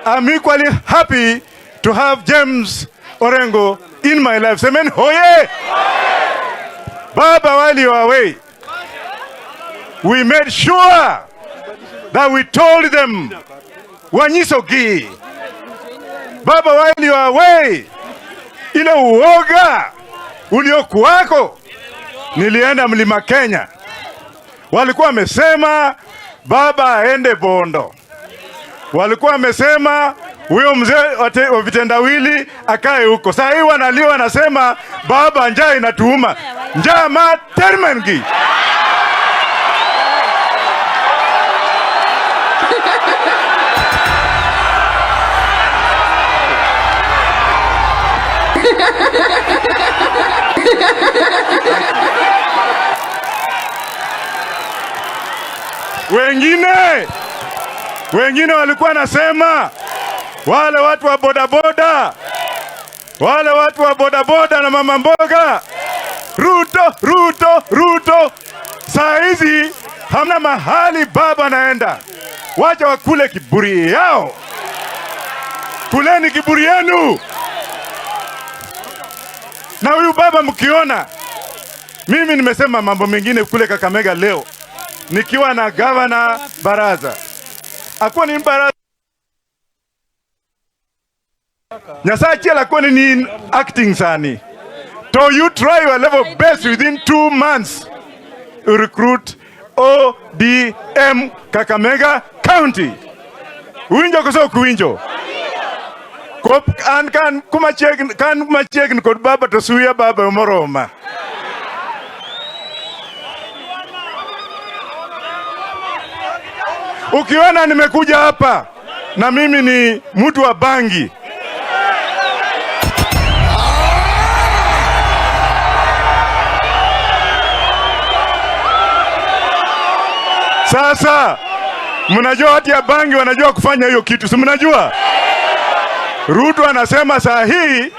I'm equally happy to have James Orengo in my life. Semen hoye! Baba, while you are away, we made sure that we told them, Wanyisogi, Baba, while you are away, ile uoga uliokuwako, nilienda Mlima Kenya. Walikuwa wamesema Baba aende Bondo. Walikuwa wamesema huyo mzee wa vitendawili akae huko. Sasa hii wanaliwa wanasema Baba njaa inatuuma. Njaa ma termengi. Wengine walikuwa nasema wale watu wa bodaboda na mama mboga, Ruto. Saa hizi hamna mahali Baba naenda. Wacha wakule kiburi yao. Kuleni kiburi yenu. Na huyu Baba mkiona, mimi nimesema mambo mengine kule Kakamega leo nikiwa na Governor Baraza. Akuwa ni Baraza Nyasachi alakuwa ni acting sani. So you try your level best within 2 months to recruit ODM Kakamega County. Uwinjo kuso kuwinjo. Kan kumachek kod Baba to suya Baba moroma. Ukiona nimekuja hapa na mimi ni mtu wa bangi. Sasa mnajua watu ya bangi wanajua kufanya hiyo kitu, si mnajua? Ruto anasema saa hii